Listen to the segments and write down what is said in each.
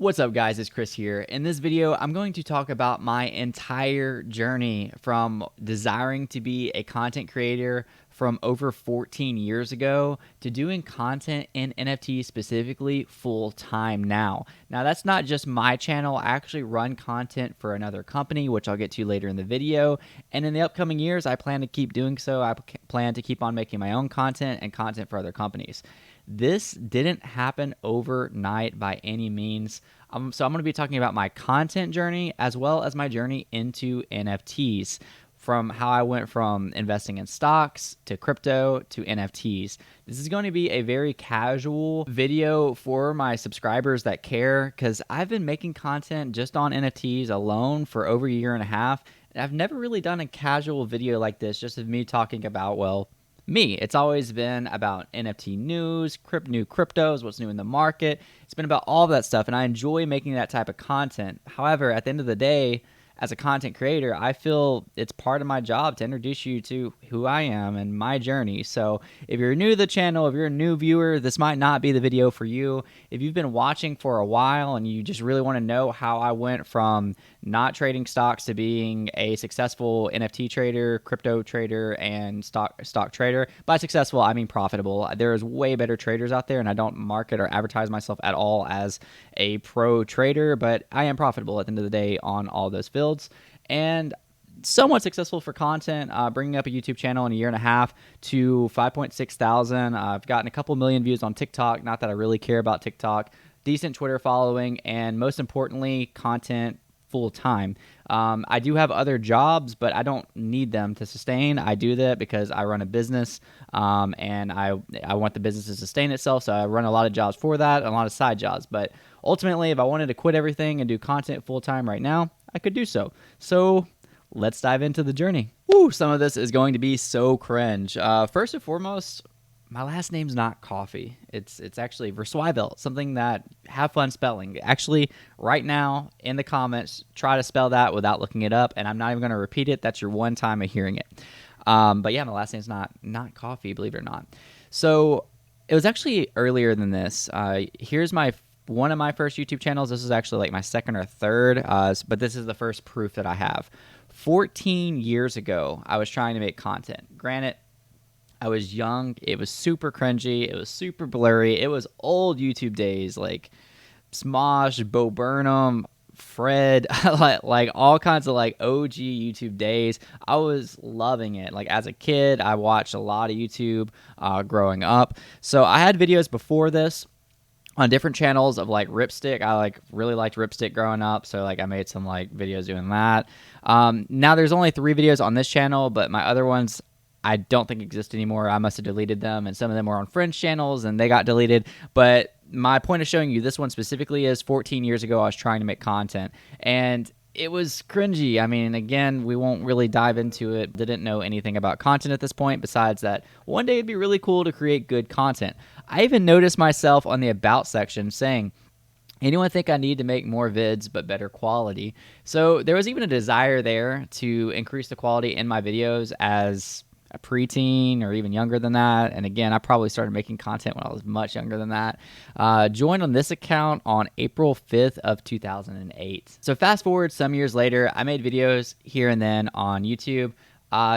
What's up, guys? It's Chris here. In this video, I'm going to talk about my entire journey from desiring to be a content creator from over 14 years ago to doing content in NFT specifically full time now. Now, that's not just my channel. I actually run content for another company, which I'll get to later in the video. And in the upcoming years, I plan to keep doing so. I plan to keep on making my own content and content for other companies. This didn't happen overnight by any means. So I'm going to be talking about my content journey as well as my journey into NFTs, from how I went from investing in stocks to crypto to NFTs. This is going to be a very casual video for my subscribers that care, because I've been making content just on NFTs alone for over a year and a half. And I've never really done a casual video like this, just of me talking about, well, me. It's always been about NFT news, new cryptos, what's new in the market. It's been about all that stuff, and I enjoy making that type of content. However, at the end of the day, as a content creator, I feel it's part of my job to introduce you to who I am and my journey. So if you're new to the channel, if you're a new viewer, this might not be the video for you. If you've been watching for a while and you just really want to know how I went from not trading stocks to being a successful NFT trader, crypto trader, and stock trader. By successful, I mean profitable. There's way better traders out there, and I don't market or advertise myself at all as a pro trader, but I am profitable at the end of the day on all those fields. And somewhat successful for content, bringing up a YouTube channel in a year and a half to 5.6 thousand. I've gotten a couple million views on TikTok. Not that I really care about TikTok. Decent Twitter following, and most importantly, content full time. I do have other jobs, but I don't need them to sustain. I do that because I run a business, and I want the business to sustain itself. So I run a lot of jobs for that, a lot of side jobs. But ultimately, if I wanted to quit everything and do content full time right now, I could do so. So let's dive into the journey. Woo, some of this is going to be so cringe. First and foremost, my last name's not Coffee. It's actually Verswyvel, something that have fun spelling. Actually, right now in the comments, try to spell that without looking it up, and I'm not even going to repeat it. That's your one time of hearing it. But yeah, my last name's not Coffee, believe it or not. So it was actually earlier than this. Here's one of my first YouTube channels. This is actually like my second or third, but this is the first proof that I have. 14 years ago, I was trying to make content. Granted, I was young. It was super cringy. It was super blurry. It was old YouTube days, like Smosh, Bo Burnham, Fred, like all kinds of like OG YouTube days. I was loving it. Like as a kid, I watched a lot of YouTube growing up. So I had videos before this on different channels of like Ripstick. I really liked Ripstick growing up, so like I made some like videos doing that. Now there's only 3 videos on this channel, but my other ones I don't think exist anymore. I must have deleted them, and some of them were on friends' channels and they got deleted. But my point of showing you this one specifically is 14 years ago I was trying to make content, and it was cringy. I mean, again, we won't really dive into it. Didn't know anything about content at this point, besides that one day it'd be really cool to create good content. I even noticed myself on the About section saying, anyone think I need to make more vids but better quality? So there was even a desire there to increase the quality in my videos as a preteen or even younger than that. And again, I probably started making content when I was much younger than that. Joined on this account on April 5th of 2008. So fast forward some years later, I made videos here and then on YouTube.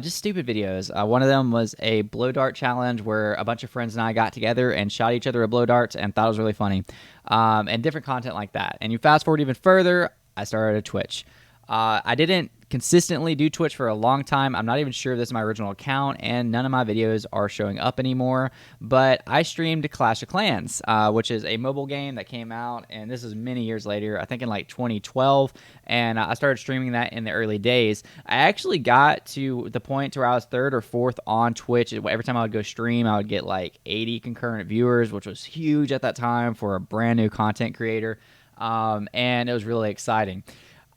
Just stupid videos. One of them was a blow dart challenge where a bunch of friends and I got together and shot each other with blow darts and thought it was really funny. And different content like that. And you fast forward even further, I started a Twitch. I didn't consistently do Twitch for a long time. I'm not even sure if this is my original account, and none of my videos are showing up anymore. But I streamed Clash of Clans, which is a mobile game that came out, and this is many years later, I think in like 2012, and I started streaming that in the early days. I actually got to the point where I was 3rd or 4th on Twitch. Every time I would go stream, I would get like 80 concurrent viewers, which was huge at that time for a brand new content creator, and it was really exciting.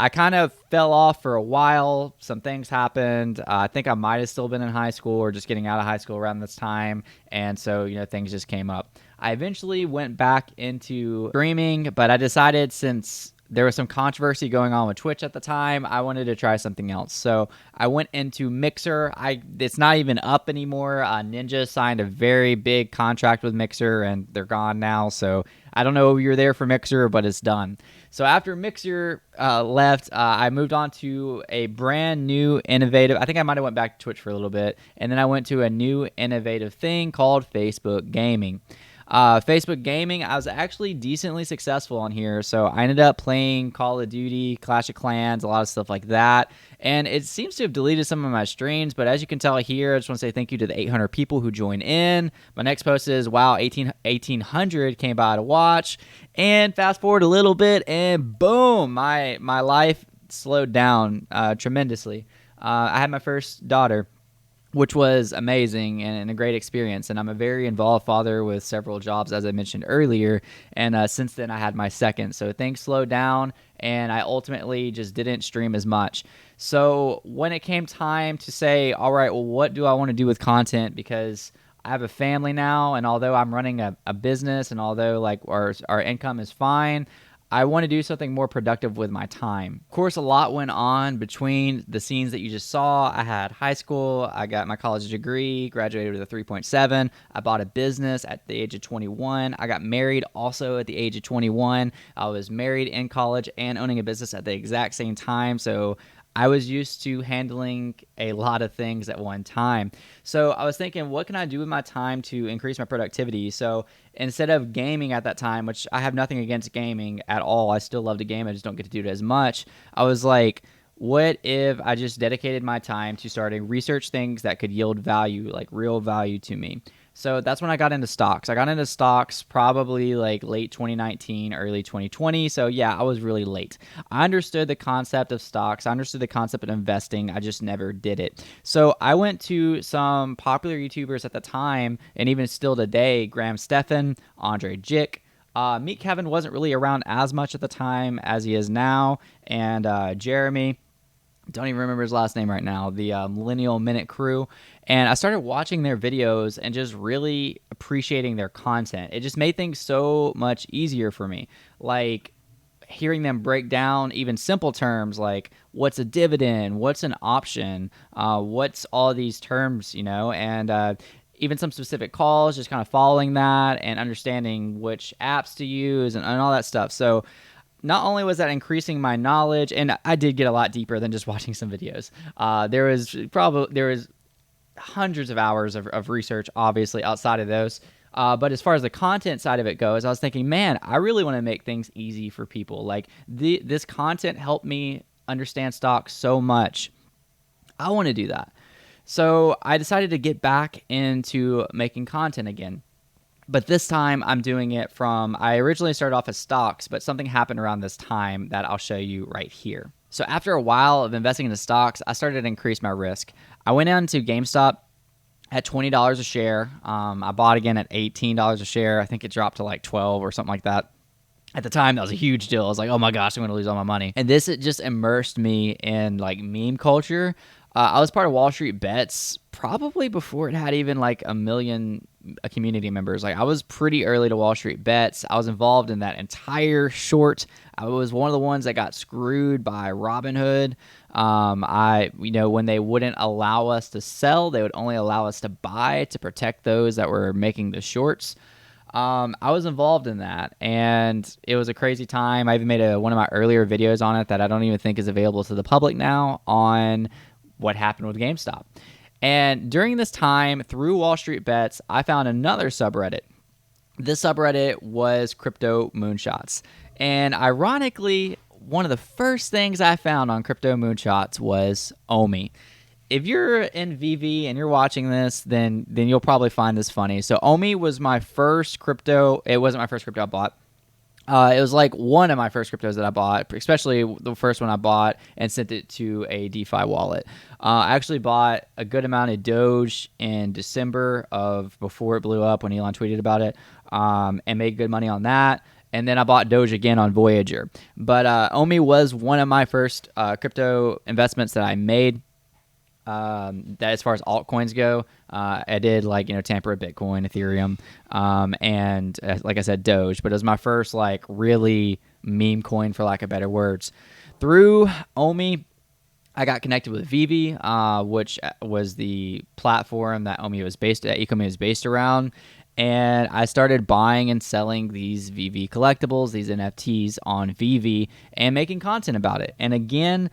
I kind of fell off for a while. Some things happened. I think I might have still been in high school or just getting out of high school around this time. And so, things just came up. I eventually went back into streaming, but I decided since there was some controversy going on with Twitch at the time. I wanted to try something else. So I went into Mixer. It's not even up anymore. Ninja signed a very big contract with Mixer, and they're gone now. So I don't know if you're there for Mixer, but it's done. So after Mixer left, I moved on to a brand new innovative. I think I might have went back to Twitch for a little bit, and then I went to a new innovative thing called Facebook Gaming. Facebook Gaming, I was actually decently successful on here, so I ended up playing Call of Duty, Clash of Clans, a lot of stuff like that, and it seems to have deleted some of my streams, but as you can tell here, I just want to say thank you to the 800 people who joined in. My next post is, wow, 1,800 came by to watch, and fast forward a little bit, and boom, my life slowed down tremendously. I had my first daughter, which was amazing and a great experience. And I'm a very involved father with several jobs, as I mentioned earlier. And since then, I had my second. So things slowed down, and I ultimately just didn't stream as much. So when it came time to say, all right, well, what do I want to do with content? Because I have a family now, and although I'm running a business, and although like our income is fine, I want to do something more productive with my time. Of course, a lot went on between the scenes that you just saw. I had high school, I got my college degree, graduated with a 3.7. I bought a business at the age of 21. I got married also at the age of 21. I was married in college and owning a business at the exact same time. So I was used to handling a lot of things at one time. So I was thinking, what can I do with my time to increase my productivity? So instead of gaming at that time, which I have nothing against gaming at all, I still love to game, I just don't get to do it as much. I was like, what if I just dedicated my time to starting research things that could yield value, like real value to me? So that's when I got into stocks. I got into stocks probably like late 2019, early 2020. So yeah, I was really late. I understood the concept of stocks. I understood the concept of investing. I just never did it. So I went to some popular YouTubers at the time, and even still today, Graham Stephan, Andre Jick. Meet Kevin wasn't really around as much at the time as he is now. And Jeremy, don't even remember his last name right now, the Millennial Minute Crew. And I started watching their videos and just really appreciating their content. It just made things so much easier for me. Like hearing them break down even simple terms like what's a dividend, what's an option, what's all these terms, and even some specific calls, just kind of following that and understanding which apps to use and all that stuff. So not only was that increasing my knowledge, and I did get a lot deeper than just watching some videos. There was hundreds of hours of research, obviously, outside of those. But as far as the content side of it goes, I was thinking, man, I really want to make things easy for people. Like this content helped me understand stocks so much. I want to do that. So I decided to get back into making content again. But this time I'm doing it I originally started off as stocks, but something happened around this time that I'll show you right here. So after a while of investing into stocks, I started to increase my risk. I went down to GameStop at $20 a share. I bought again at $18 a share. I think it dropped to like 12 or something like that. At the time, that was a huge deal. I was like, oh my gosh, I'm going to lose all my money. And this, it just immersed me in like meme culture. I was part of Wall Street Bets probably before it had even like a million community members. Like I was pretty early to Wall Street Bets. I was involved in that entire short. I was one of the ones that got screwed by Robinhood. When they wouldn't allow us to sell, they would only allow us to buy to protect those that were making the shorts. I was involved in that, and it was a crazy time. I even made one of my earlier videos on it that I don't even think is available to the public now on what happened with GameStop. And during this time, through Wall Street Bets, I found another subreddit. This subreddit was Crypto Moonshots. And ironically, one of the first things I found on Crypto Moonshots was Omi. If you're in VV and you're watching this, then you'll probably find this funny. So Omi was my first crypto. It wasn't my first crypto I bought. It was like one of my first cryptos that I bought, especially the first one I bought and sent it to a DeFi wallet. I actually bought a good amount of Doge in December before it blew up when Elon tweeted about it, and made good money on that. And then I bought Doge again on Voyager. But Omi was one of my first crypto investments that I made. That as far as altcoins go, I did Tamper with Bitcoin, Ethereum, and like I said, Doge. But it was my first really meme coin, for lack of better words. Through Omi, I got connected with Vivi, which was the platform that Ecomi was based around. And I started buying and selling these Vivi collectibles, these NFTs on Vivi, and making content about it. And again,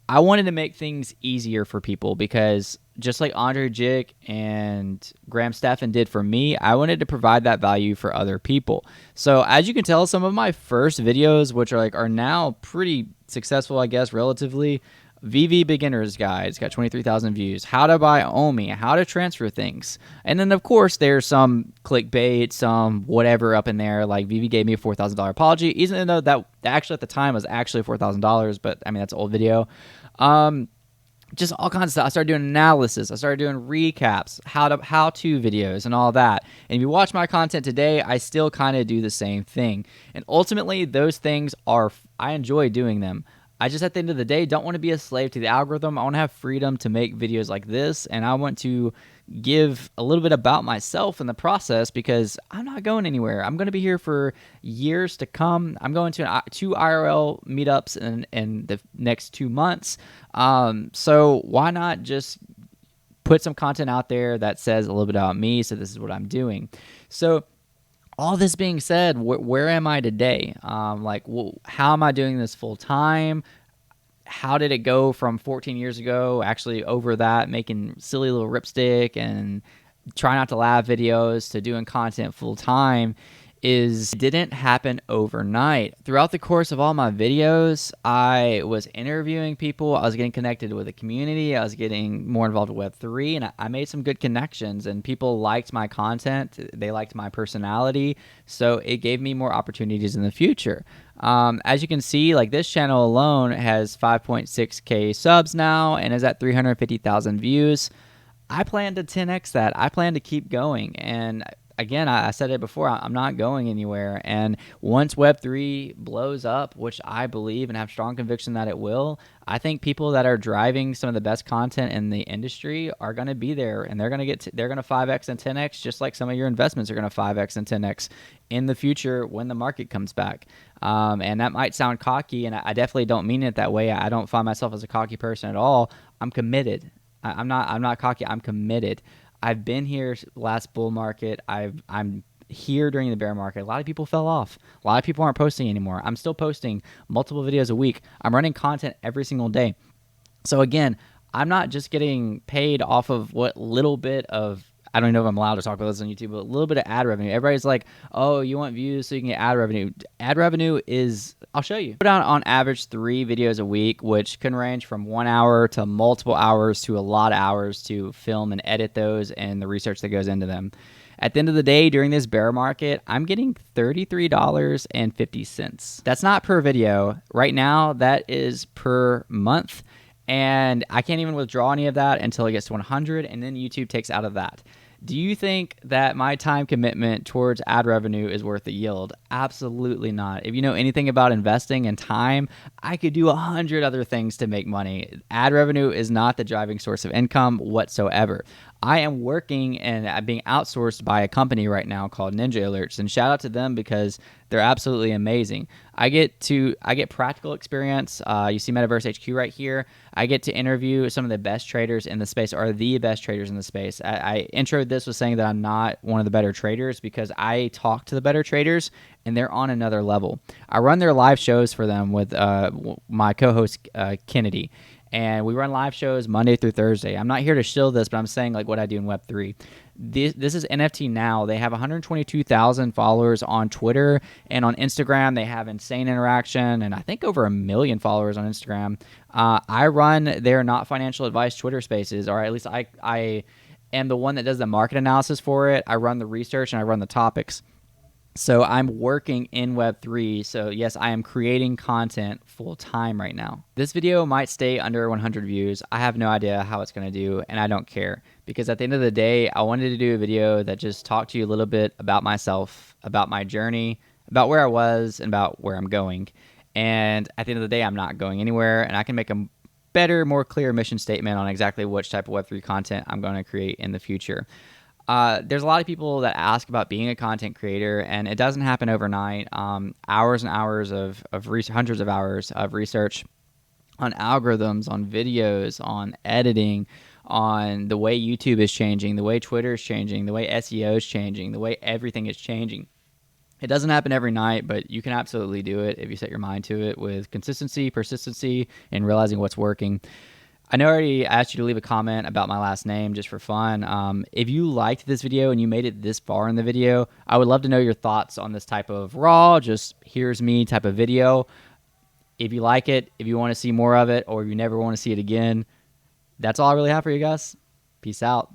I wanted to make things easier for people because just like Andre Jick and Graham Stephan did for me, I wanted to provide that value for other people. So as you can tell, some of my first videos, which are now pretty successful, I guess, relatively, VV Beginner's Guide, it's got 23,000 views. How to buy Omi, how to transfer things. And then, of course, there's some clickbait, some whatever up in there. Like VV gave me a $4,000 apology, even though that actually at the time was actually $4,000. But, I mean, that's an old video. Just all kinds of stuff. I started doing analysis. I started doing recaps, how-to videos, and all that. And if you watch my content today, I still kind of do the same thing. And ultimately, those things I enjoy doing them. I just, at the end of the day, don't want to be a slave to the algorithm. I want to have freedom to make videos like this, and I want to give a little bit about myself in the process because I'm not going anywhere. I'm going to be here for years to come. I'm going to 2 IRL meetups in the next 2 months. So why not just put some content out there that says a little bit about me, so this is what I'm doing. So all this being said, where am I today? How am I doing this full time? How did it go from 14 years ago, actually over that, making silly little ripstick and try not to laugh videos, to doing content full time? It didn't happen overnight. Throughout the course of all my videos, I was interviewing people. I was getting connected with the community. I was getting more involved with Web3, and I made some good connections, and people liked my content. They liked my personality, so it gave me more opportunities in the future. As you can see, like this channel alone has 5.6K subs now and is at 350,000 views. I plan to 10x that. I plan to keep going, and again, I said it before, I'm not going anywhere. And once Web3 blows up, which I believe and have strong conviction that it will, I think people that are driving some of the best content in the industry are going to be there, and they're going to they're going to 5x and 10x, just like some of your investments are going to 5x and 10x in the future when the market comes back. And that might sound cocky, and I definitely don't mean it that way. I don't find myself as a cocky person at all. I'm committed. I'm not cocky. I'm committed. I've been here last bull market. I'm here during the bear market. A lot of people fell off. A lot of people aren't posting anymore. I'm still posting multiple videos a week. I'm running content every single day. So again, I'm not just getting paid off of what little bit of, I don't even know if I'm allowed to talk about this on YouTube, but a little bit of ad revenue. Everybody's like, oh, you want views so you can get ad revenue. Ad revenue is, I'll show you. Put out on average 3 videos a week, which can range from 1 hour to multiple hours to a lot of hours to film and edit those and the research that goes into them. At the end of the day, during this bear market, I'm getting $33.50. That's not per video. Right now, that is per month. And I can't even withdraw any of that until it gets to 100, and then YouTube takes out of that. Do you think that my time commitment towards ad revenue is worth the yield? Absolutely not. If you know anything about investing and time, I could do 100 other things to make money. Ad revenue is not the driving source of income whatsoever. I am working and being outsourced by a company right now called Ninja Alerts, and shout out to them because they're absolutely amazing. I get practical experience. You see Metaverse HQ right here. I get to interview some of the best traders in the space, or the best traders in the space. I introed this with saying that I'm not one of the better traders because I talk to the better traders and they're on another level. I run their live shows for them with my co-host Kennedy. And we run live shows Monday through Thursday. I'm not here to shill this, but I'm saying like what I do in Web3. This is NFT Now. They have 122,000 followers on Twitter, and on Instagram they have insane interaction, and I think over 1 million followers on Instagram. I run their Not Financial Advice Twitter Spaces, or at least I am the one that does the market analysis for it. I run the research and I run the topics. So I'm working in Web3, so yes, I am creating content full time right now. This video might stay under 100 views. I have no idea how it's going to do, and I don't care. Because at the end of the day, I wanted to do a video that just talked to you a little bit about myself, about my journey, about where I was, and about where I'm going. And at the end of the day, I'm not going anywhere, and I can make a better, more clear mission statement on exactly which type of Web3 content I'm going to create in the future. There's a lot of people that ask about being a content creator, and it doesn't happen overnight. Hours and hours of hundreds of hours of research on algorithms, on videos, on editing, on the way YouTube is changing, the way Twitter is changing, the way SEO is changing, the way everything is changing. It doesn't happen every night, but you can absolutely do it if you set your mind to it with consistency, persistency, and realizing what's working. I know I already asked you to leave a comment about my last name just for fun. If you liked this video and you made it this far in the video, I would love to know your thoughts on this type of raw, just here's me type of video. If you like it, if you want to see more of it, or if you never want to see it again, that's all I really have for you guys. Peace out.